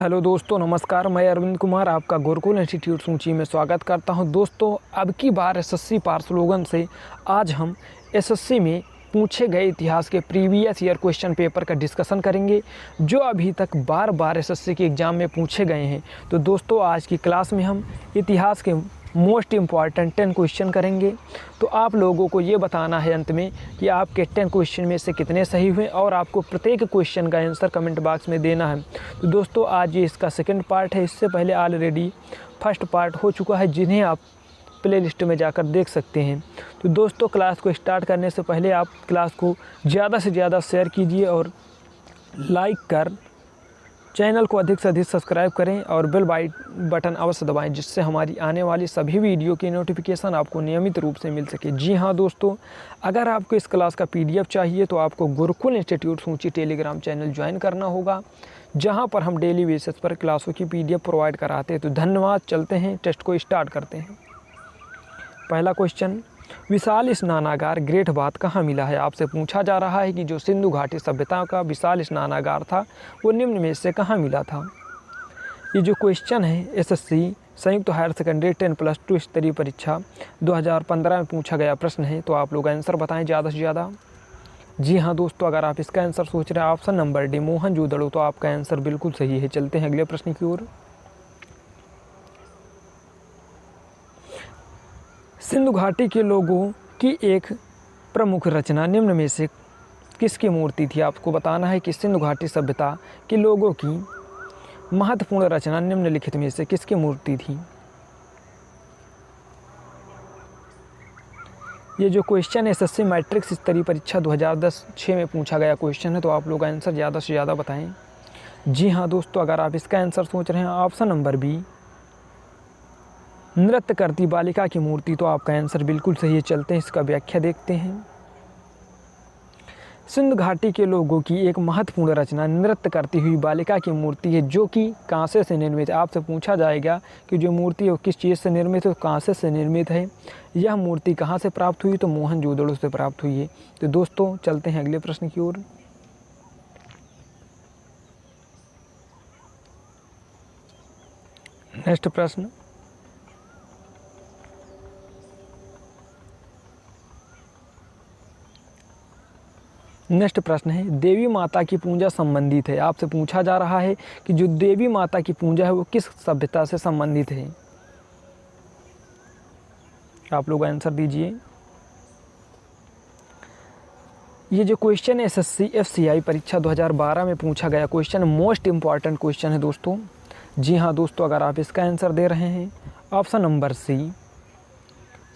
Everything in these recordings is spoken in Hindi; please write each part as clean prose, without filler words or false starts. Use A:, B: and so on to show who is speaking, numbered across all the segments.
A: हेलो दोस्तों, नमस्कार। मैं अरविंद कुमार आपका गुरुकुल इंस्टीट्यूट सूची में स्वागत करता हूं। दोस्तों, अब की बार एसएससी पार स्लोगन से आज हम एसएससी में पूछे गए इतिहास के प्रीवियस ईयर क्वेश्चन पेपर का डिस्कशन करेंगे, जो अभी तक बार बार एसएससी के एग्ज़ाम में पूछे गए हैं। तो दोस्तों, आज की क्लास में हम इतिहास के मोस्ट इम्पॉर्टेंट 10 क्वेश्चन करेंगे। तो आप लोगों को ये बताना है अंत में कि आपके 10 क्वेश्चन में से कितने सही हुए और आपको प्रत्येक क्वेश्चन का आंसर कमेंट बॉक्स में देना है। तो दोस्तों, आज ये इसका सेकंड पार्ट है। इससे पहले ऑलरेडी फर्स्ट पार्ट हो चुका है, जिन्हें आप प्ले लिस्ट में जाकर देख सकते हैं। तो दोस्तों, क्लास को स्टार्ट करने से पहले आप क्लास को ज़्यादा से ज़्यादा शेयर कीजिए और लाइक कर चैनल को अधिक से अधिक सब्सक्राइब करें और बेल बटन अवश्य दबाएं, जिससे हमारी आने वाली सभी वीडियो की नोटिफिकेशन आपको नियमित रूप से मिल सके। जी हाँ दोस्तों, अगर आपको इस क्लास का पीडीएफ चाहिए तो आपको गुरुकुल इंस्टीट्यूट सूची टेलीग्राम चैनल ज्वाइन करना होगा, जहां पर हम डेली बेसिस पर क्लासों की पीडीएफ प्रोवाइड कराते हैं। तो धन्यवाद। चलते हैं, टेस्ट को स्टार्ट करते हैं। पहला क्वेश्चन, विशाल स्नानागार ग्रेट बात कहाँ मिला है? आपसे पूछा जा रहा है कि जो सिंधु घाटी सभ्यता का विशाल स्नानागार था वो निम्न में से कहाँ मिला था। ये जो क्वेश्चन है एसएससी संयुक्त हायर सेकेंडरी 10+2 स्तरीय परीक्षा 2015 में पूछा गया प्रश्न है। तो आप लोग आंसर बताएं ज़्यादा से ज़्यादा। जी हाँ दोस्तों, अगर आप इसका आंसर सोच रहे हैं ऑप्शन नंबर डी मोहनजोदड़ो, तो आपका आंसर बिल्कुल सही है। चलते हैं अगले प्रश्न की ओर। सिंधु घाटी के लोगों की एक प्रमुख रचना निम्न में से किसकी मूर्ति थी? आपको बताना है कि सिंधु घाटी सभ्यता के लोगों की महत्वपूर्ण रचना निम्नलिखित में से किसकी मूर्ति थी? ये जो क्वेश्चन है एसएससी मैट्रिक्स स्तरीय परीक्षा 2010-6 में पूछा गया क्वेश्चन है। तो आप लोग आंसर ज़्यादा से ज़्यादा बताएं। जी हाँ दोस्तों, अगर आप इसका आंसर सोच रहे हैं ऑप्शन नंबर बी नृत्य करती बालिका की मूर्ति, तो आपका आंसर बिल्कुल सही है। चलते हैं, इसका व्याख्या देखते हैं। सिंधु घाटी के लोगों की एक महत्वपूर्ण रचना नृत्य करती हुई बालिका की मूर्ति है, जो कि कांसे से निर्मित है। आपसे पूछा जाएगा कि जो मूर्ति है वो किस चीज़ से निर्मित है, तो कांसे से निर्मित है। यह मूर्ति कहाँ से प्राप्त हुई? तो मोहनजोदड़ो से प्राप्त हुई है। तो दोस्तों, चलते हैं अगले प्रश्न की ओर। नेक्स्ट प्रश्न, नेक्स्ट प्रश्न है, देवी माता की पूजा संबंधित है। आपसे पूछा जा रहा है कि जो देवी माता की पूजा है वो किस सभ्यता से संबंधित है? आप लोग आंसर दीजिए। ये जो क्वेश्चन है एसएससी एफसीआई परीक्षा 2012 में पूछा गया क्वेश्चन, मोस्ट इम्पॉर्टेंट क्वेश्चन है दोस्तों। जी हाँ दोस्तों, अगर आप इसका आंसर दे रहे हैं ऑप्शन नंबर सी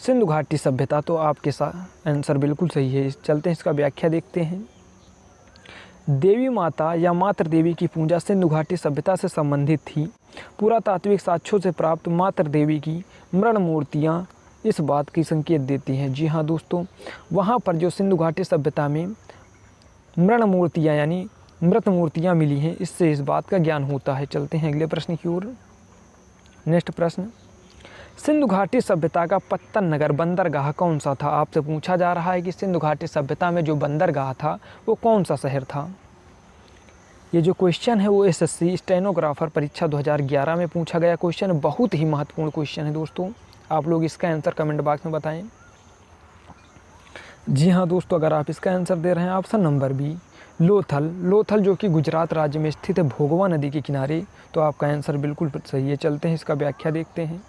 A: सिंधु घाटी सभ्यता, तो आपके साथ आंसर बिल्कुल सही है। चलते हैं, इसका व्याख्या देखते हैं। देवी माता या मातृ देवी की पूजा सिंधु घाटी सभ्यता से संबंधित थी। पुरातात्विक साक्ष्यों से प्राप्त मातृ देवी की मृण मूर्तियाँ इस बात की संकेत देती हैं। जी हाँ दोस्तों, वहाँ पर जो सिंधु घाटी सभ्यता में मृण मूर्तियाँ यानी मृत मूर्तियाँ मिली हैं, इससे इस बात का ज्ञान होता है। चलते हैं अगले प्रश्न की ओर। नेक्स्ट प्रश्न, सिंधु घाटी सभ्यता का पत्तन नगर बंदरगाह कौन सा था? आपसे पूछा जा रहा है कि सिंधु घाटी सभ्यता में जो बंदरगाह था वो कौन सा शहर था। ये जो क्वेश्चन है वो एसएससी स्टेनोग्राफर परीक्षा 2011 में पूछा गया क्वेश्चन, बहुत ही महत्वपूर्ण क्वेश्चन है दोस्तों। आप लोग इसका आंसर कमेंट बॉक्स में बताएं। जी हाँ दोस्तों, अगर आप इसका आंसर दे रहे हैं option number B Lothal, Lothal जो कि गुजरात राज्य में स्थित है भोगवा नदी के किनारे, तो आपका आंसर बिल्कुल सही है। चलते हैं, इसका व्याख्या देखते हैं।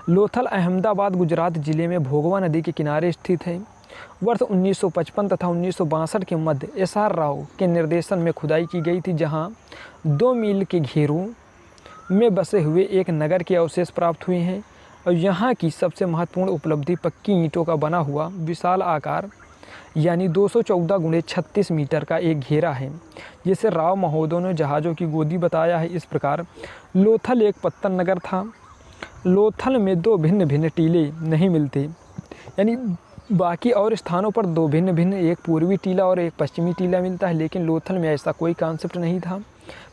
A: लोथल अहमदाबाद गुजरात जिले में भोगवा नदी के किनारे स्थित है। वर्ष 1955 तथा 1962 के मध्य एसआर राव के निर्देशन में खुदाई की गई थी, जहां 2 मील के घेरों में बसे हुए एक नगर के अवशेष प्राप्त हुए हैं। और यहां की सबसे महत्वपूर्ण उपलब्धि पक्की ईंटों का बना हुआ विशाल आकार यानी 214 × 36 मीटर का एक घेरा है, जिसे राव महोदय ने जहाज़ों की गोदी बताया है। इस प्रकार लोथल एक पत्तन नगर था। लोथल में 2 भिन्न भिन्न टीले नहीं मिलते, यानी बाकी और स्थानों पर 2 भिन्न भिन्न, एक पूर्वी टीला और एक पश्चिमी टीला मिलता है, लेकिन लोथल में ऐसा कोई कॉन्सेप्ट नहीं था।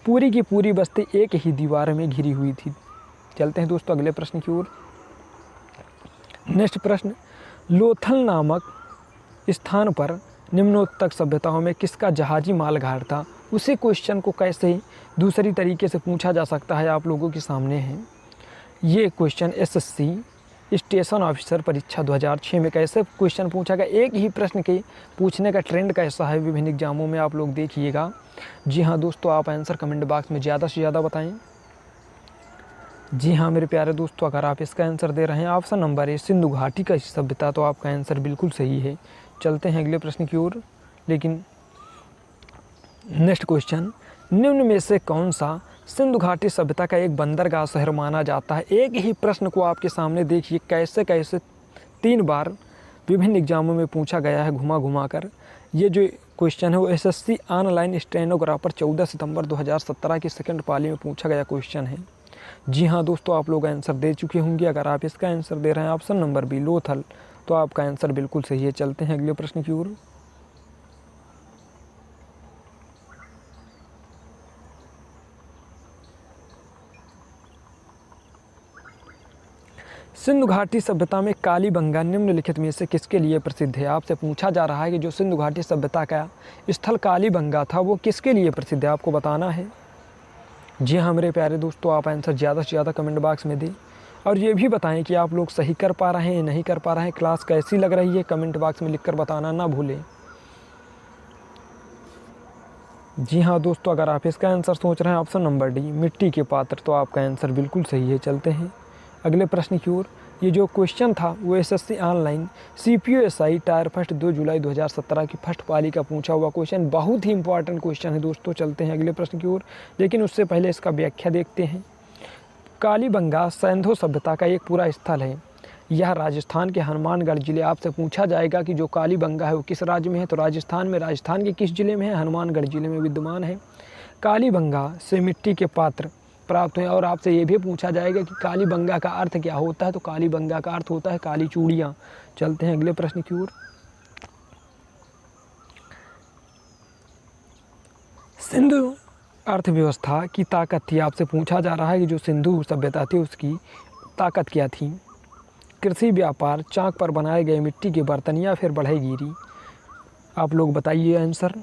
A: पूरी की पूरी बस्ती एक ही दीवार में घिरी हुई थी। चलते हैं दोस्तों अगले प्रश्न की ओर। नेक्स्ट प्रश्न, लोथल नामक स्थान पर निम्नोक्त सभ्यताओं में किसका जहाजी मालघाट था? उसी क्वेश्चन को कैसे दूसरी तरीके से पूछा जा सकता है आप लोगों के सामने है। ये क्वेश्चन एसएससी स्टेशन ऑफिसर परीक्षा 2006 में कैसे क्वेश्चन पूछा गया, एक ही प्रश्न के पूछने का ट्रेंड कैसा है विभिन्न एग्जामों में, आप लोग देखिएगा। जी हाँ दोस्तों, आप आंसर कमेंट बॉक्स में ज़्यादा से ज़्यादा बताएं। जी हाँ मेरे प्यारे दोस्तों, अगर आप इसका आंसर दे रहे हैं ऑप्शन नंबर ए सिंधु घाटी का सभ्यता, तो आपका आंसर बिल्कुल सही है। चलते हैं अगले प्रश्न की ओर। लेकिन नेक्स्ट क्वेश्चन, निम्न में से कौन सा सिंधु घाटी सभ्यता का एक बंदरगाह शहर माना जाता है। एक ही प्रश्न को आपके सामने देखिए कैसे कैसे 3 बार विभिन्न एग्जामों में पूछा गया है घुमा घुमा कर। ये जो क्वेश्चन है वो एसएससी ऑनलाइन स्टेनोग्राफर 14 सितंबर 2017 की सेकंड पाली में पूछा गया क्वेश्चन है। जी हाँ दोस्तों, आप लोग आंसर दे चुके होंगे। अगर आप इसका आंसर दे रहे हैं ऑप्शन नंबर बी लोथल, तो आपका आंसर बिल्कुल सही है। चलते हैं अगले प्रश्न की ओर। सिंधु घाटी सभ्यता में कालीबंगा निम्नलिखित में से किसके लिए प्रसिद्ध है। आपसे पूछा जा रहा है कि जो सिंधु घाटी सभ्यता का स्थल कालीबंगा था वो किसके लिए प्रसिद्ध है, आपको बताना है। जी हाँ मेरे प्यारे दोस्तों, आप आंसर ज़्यादा से ज़्यादा कमेंट बॉक्स में दें और ये भी बताएं कि आप लोग सही कर पा रहे हैं नहीं कर पा रहे हैं, क्लास कैसी लग रही है, कमेंट बॉक्स में लिखकर बताना ना भूलें। जी हाँ दोस्तों, अगर आप इसका आंसर सोच रहे हैं ऑप्शन नंबर डी मिट्टी के पात्र, तो आपका आंसर बिल्कुल सही है। चलते हैं अगले प्रश्न की ओर। ये जो क्वेश्चन था वो SSC online CPO-SI tyre first 2 जुलाई 2017 की फर्स्ट पाली का पूछा हुआ क्वेश्चन, बहुत ही इंपॉर्टेंट क्वेश्चन है दोस्तों। चलते हैं अगले प्रश्न की ओर, लेकिन उससे पहले इसका व्याख्या देखते हैं। कालीबंगा सिंधु सभ्यता का एक पूरा स्थल है। यह राजस्थान के हनुमानगढ़ जिले, आपसे पूछा जाएगा कि जो कालीबंगा है वो किस राज्य में है, तो राजस्थान में। राजस्थान के किस जिले में है, हनुमानगढ़ जिले में विद्यमान है। कालीबंगा से मिट्टी के पात्र प्राप्त हुए। और आपसे ये भी पूछा जाएगा कि कालीबंगा का अर्थ क्या होता है, तो कालीबंगा का अर्थ होता है काली चूड़ियाँ। चलते हैं अगले प्रश्न की ओर। सिंधु अर्थव्यवस्था की ताकत थी, आपसे पूछा जा रहा है कि जो सिंधु सभ्यता थी उसकी ताकत क्या थी। कृषि, व्यापार, चाक पर बनाए गए मिट्टी के बर्तन या फिर बढ़ईगीरी, आप लोग बताइए आंसर।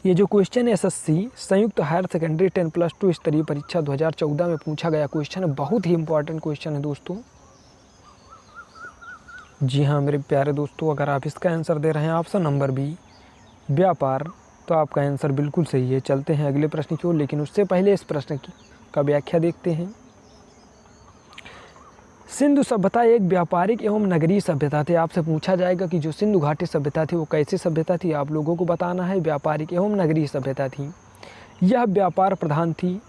A: ये जो क्वेश्चन एसएससी संयुक्त हायर सेकेंडरी 10+2 स्तरीय परीक्षा 2014 में पूछा गया क्वेश्चन है, बहुत ही इंपॉर्टेंट क्वेश्चन है दोस्तों। जी हाँ मेरे प्यारे दोस्तों, अगर आप इसका आंसर दे रहे हैं ऑप्शन नंबर बी व्यापार, तो आपका आंसर बिल्कुल सही है। चलते हैं अगले प्रश्न की ओर, लेकिन उससे पहले इस प्रश्न का व्याख्या देखते हैं। सिंधु सभ्यता एक व्यापारिक एवं नगरीय सभ्यता थी। आपसे पूछा जाएगा कि जो सिंधु घाटी सभ्यता थी वो कैसी सभ्यता थी, आप लोगों को बताना है। व्यापारिक एवं नगरीय सभ्यता थी, यह व्यापार प्रधान थी,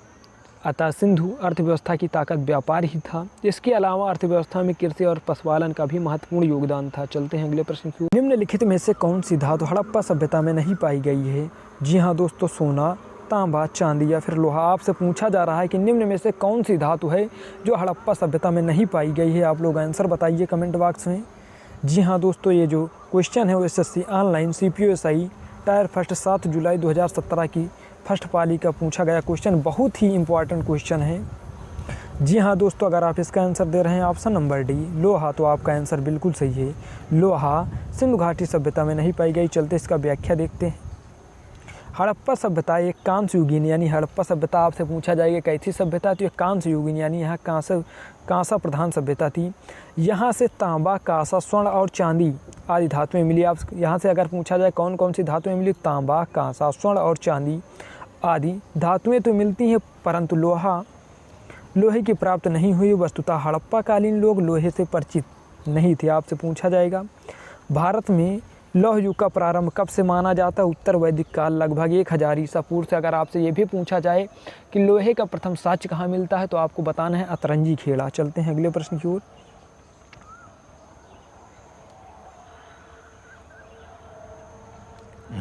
A: अतः सिंधु अर्थव्यवस्था की ताकत व्यापार ही था। इसके अलावा अर्थव्यवस्था में कृषि और पशुपालन का भी महत्वपूर्ण योगदान था। चलते हैं अगले प्रश्न की ओर। निम्नलिखित में से कौन सी धातु हड़प्पा सभ्यता में नहीं पाई गई है। जी हाँ दोस्तों, सोना, तांबा, चांदी या फिर लोहा। आपसे पूछा जा रहा है कि निम्न में से कौन सी धातु है जो हड़प्पा सभ्यता में नहीं पाई गई है, आप लोग आंसर बताइए कमेंट बॉक्स में। जी हाँ दोस्तों, ये जो क्वेश्चन है वो SSC online CPO-SI tyre first 7 जुलाई 2017 की फर्स्ट पाली का पूछा गया क्वेश्चन, बहुत ही इंपॉर्टेंट क्वेश्चन है। जी हाँ दोस्तों, अगर आप इसका आंसर दे रहे हैं ऑप्शन नंबर डी लोहा, तो आपका आंसर बिल्कुल सही है। लोहा सिंधु घाटी सभ्यता में नहीं पाई गई। चलते इसका व्याख्या देखते हैं। हड़प्पा सभ्यता एक कांस्य युगीन, यानी हड़प्पा सभ्यता आपसे पूछा जाएगा कैसी सभ्यता, तो एक कांस्य युगीन यानी यहाँ कांसा प्रधान सभ्यता थी। यहाँ से तांबा, कांसा, स्वर्ण और चांदी आदि धातुएं मिली। आप यहाँ से अगर पूछा जाए कौन कौन सी धातुएं मिली, तांबा, कांसा, स्वर्ण और चांदी आदि धातुएं तो मिलती हैं, परंतु लोहे की प्राप्त नहीं हुई। वस्तुतः हड़प्पा कालीन लोग लोहे से परिचित नहीं थे। आपसे पूछा जाएगा भारत में लौह युग का प्रारंभ कब से माना जाता है। उत्तर वैदिक काल, लगभग 1000 ईसा पूर्व से। अगर आपसे ये भी पूछा जाए कि लोहे का प्रथम साक्ष्य कहाँ मिलता है, तो आपको बताना है अतरंजी खेड़ा। चलते हैं अगले प्रश्न की ओर।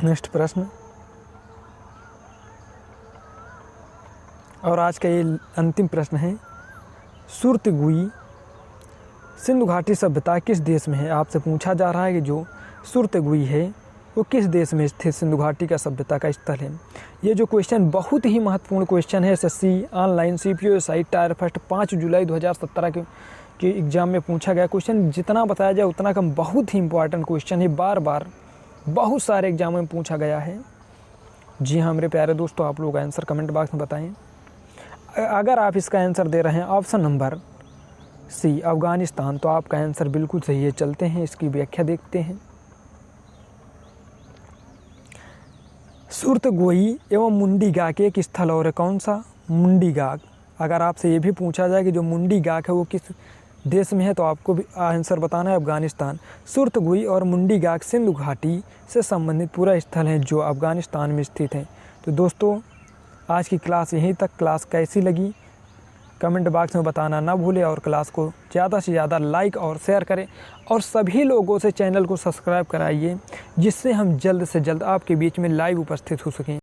A: नेक्स्ट प्रश्न और आज का ये अंतिम प्रश्न है। सुरतगुई सिंधु घाटी सभ्यता किस देश में है। आपसे पूछा जा रहा है कि जो सुरतगुई है वो किस देश में स्थित सिंधु घाटी का सभ्यता का स्थल है। ये जो क्वेश्चन बहुत ही महत्वपूर्ण क्वेश्चन है। SSC online CPO-SI tyre first 5 जुलाई 2017 के एग्ज़ाम में पूछा गया क्वेश्चन। जितना बताया जाए उतना कम, बहुत ही इंपॉर्टेंट क्वेश्चन है, बार बार बहुत सारे एग्जामों में पूछा गया है। जी हाँ मेरे प्यारे दोस्तों, आप लोग आंसर कमेंट बॉक्स में बताएं। अगर आप इसका आंसर दे रहे हैं ऑप्शन नंबर सी अफ़गानिस्तान, तो आपका आंसर बिल्कुल सही है। चलते हैं इसकी व्याख्या देखते हैं। सुरतगोई एवं मुंडी गाक एक स्थल और है, कौन सा? मुंडी गाक। अगर आपसे ये भी पूछा जाए कि जो मुंडी गाक है वो किस देश में है, तो आपको भी आंसर बताना है अफ़गानिस्तान। सुरतगोई और मुंडी गाक सिंधु घाटी से संबंधित पूरा स्थल है जो अफ़गानिस्तान में स्थित है। तो दोस्तों आज की क्लास यहीं तक। क्लास कैसी लगी कमेंट बॉक्स में बताना ना भूलें, और क्लास को ज़्यादा से ज़्यादा लाइक और शेयर करें, और सभी लोगों से चैनल को सब्सक्राइब कराइए, जिससे हम जल्द से जल्द आपके बीच में लाइव उपस्थित हो सकें।